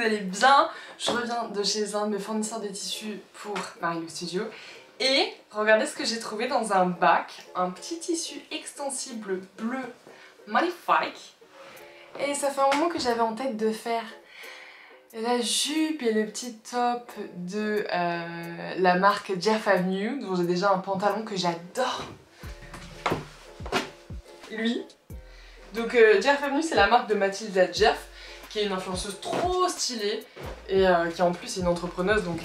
vous allez bien. Je reviens de chez un de mes fournisseurs de tissus pour Marie-Lou Studio. Et regardez ce que j'ai trouvé dans un bac. Un petit tissu extensible bleu magnifique. Et ça fait un moment que j'avais en tête de faire la jupe et le petit top de la marque Jeff Avenue, dont j'ai déjà un pantalon que j'adore. Lui. Donc Jeff Avenue, c'est la marque de Mathilda Jeff, qui est une influenceuse trop stylée et qui en plus est une entrepreneuse, donc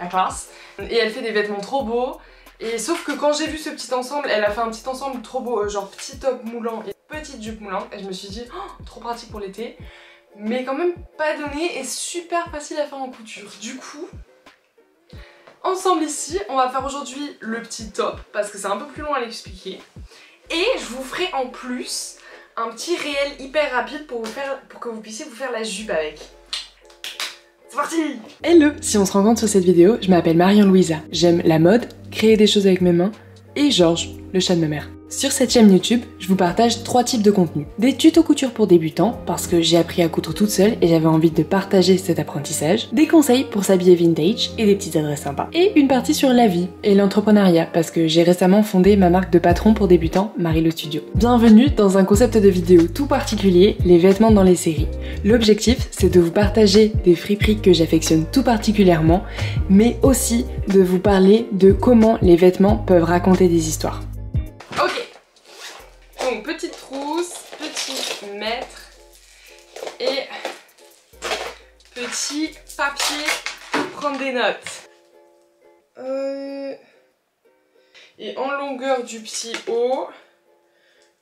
la classe. Et elle fait des vêtements trop beaux. Et sauf que quand j'ai vu ce petit ensemble, elle a fait un petit ensemble trop beau, genre petit top moulant et petite jupe moulante. Et je me suis dit, oh, trop pratique pour l'été. Mais quand même pas donné et super facile à faire en couture. Du coup, ensemble ici, on va faire aujourd'hui le petit top, parce que c'est un peu plus long à l'expliquer. Et je vous ferai en plus un petit réel hyper rapide pour que vous puissiez vous faire la jupe avec. C'est parti! Hello! Si on se rend compte sur cette vidéo, je m'appelle Marion Louisa. J'aime la mode, créer des choses avec mes mains et Georges, le chat de ma mère. Sur cette chaîne YouTube, je vous partage 3 types de contenus. Des tutos couture pour débutants, parce que j'ai appris à coudre toute seule et j'avais envie de partager cet apprentissage. Des conseils pour s'habiller vintage et des petites adresses sympas. Et une partie sur la vie et l'entrepreneuriat, parce que j'ai récemment fondé ma marque de patron pour débutants, Marie-Lou Studio. Bienvenue dans un concept de vidéo tout particulier, les vêtements dans les séries. L'objectif, c'est de vous partager des friperies que j'affectionne tout particulièrement, mais aussi de vous parler de comment les vêtements peuvent raconter des histoires. Ok, donc petite trousse, petit mètre et petit papier pour prendre des notes. Et en longueur du petit haut,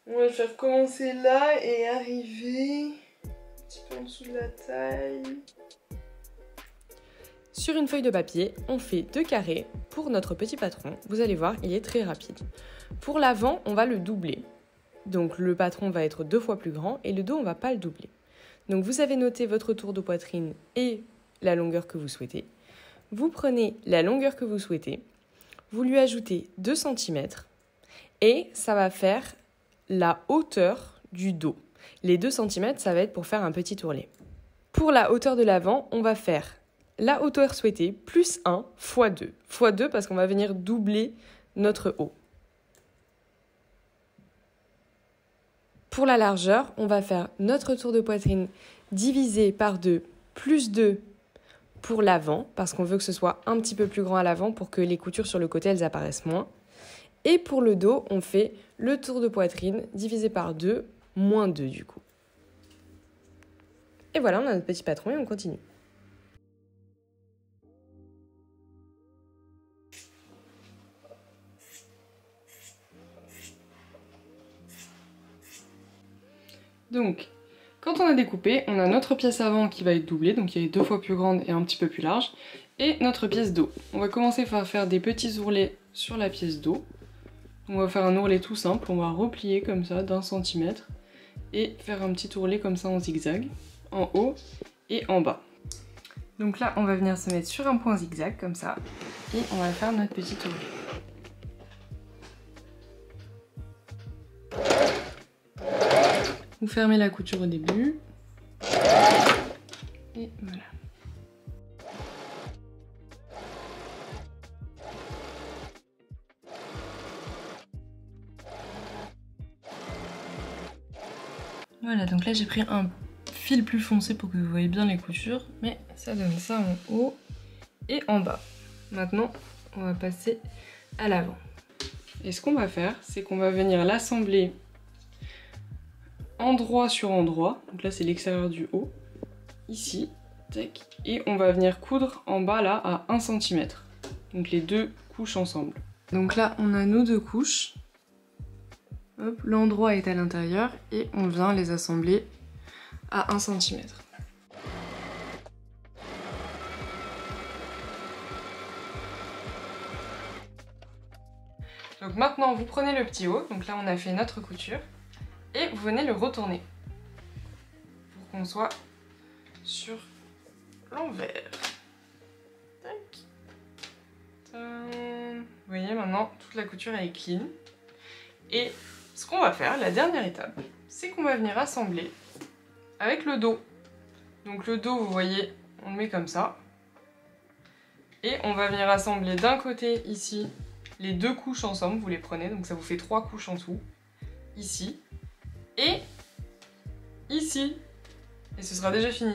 on va le faire commencer là et arriver un petit peu en dessous de la taille. Sur une feuille de papier, on fait 2 carrés pour notre petit patron. Vous allez voir, il est très rapide. Pour l'avant, on va le doubler. Donc le patron va être 2 fois plus grand et le dos, on va pas le doubler. Donc vous avez noté votre tour de poitrine et la longueur que vous souhaitez. Vous prenez la longueur que vous souhaitez, vous lui ajoutez 2 cm et ça va faire la hauteur du dos. Les 2 cm, ça va être pour faire un petit ourlet. Pour la hauteur de l'avant, on va faire la hauteur souhaitée plus 1 fois 2. Fois 2 parce qu'on va venir doubler notre haut. Pour la largeur, on va faire notre tour de poitrine divisé par 2 plus 2 pour l'avant, parce qu'on veut que ce soit un petit peu plus grand à l'avant pour que les coutures sur le côté, elles apparaissent moins. Et pour le dos, on fait le tour de poitrine divisé par 2, moins 2 du coup. Et voilà, on a notre petit patron et on continue. Donc, quand on a découpé, on a notre pièce avant qui va être doublée, donc qui est 2 fois plus grande et un petit peu plus large, et notre pièce dos. On va commencer par faire des petits ourlets sur la pièce dos. On va faire un ourlet tout simple, on va replier comme ça d'1 centimètre et faire un petit ourlet comme ça en zigzag, en haut et en bas. Donc là, on va venir se mettre sur un point zigzag comme ça, et on va faire notre petit ourlet. Vous fermez la couture au début. Et voilà. Voilà, donc là j'ai pris un fil plus foncé pour que vous voyez bien les coutures, mais ça donne ça en haut et en bas. Maintenant, on va passer à l'avant. Et ce qu'on va faire, c'est qu'on va venir l'assembler endroit sur endroit, donc là c'est l'extérieur du haut, ici, tac, et on va venir coudre en bas là à 1 cm, donc les 2 couches ensemble. Donc là on a nos 2 couches, hop, l'endroit est à l'intérieur et on vient les assembler à 1 cm. Donc maintenant vous prenez le petit haut, donc là on a fait notre couture, et vous venez le retourner pour qu'on soit sur l'envers. Vous voyez maintenant toute la couture elle est clean. Et ce qu'on va faire, la dernière étape, c'est qu'on va venir assembler avec le dos. Donc le dos, vous voyez, on le met comme ça. Et on va venir assembler d'un côté ici les 2 couches ensemble, vous les prenez, donc ça vous fait 3 couches en tout. Ici et ici. Et ce sera déjà fini.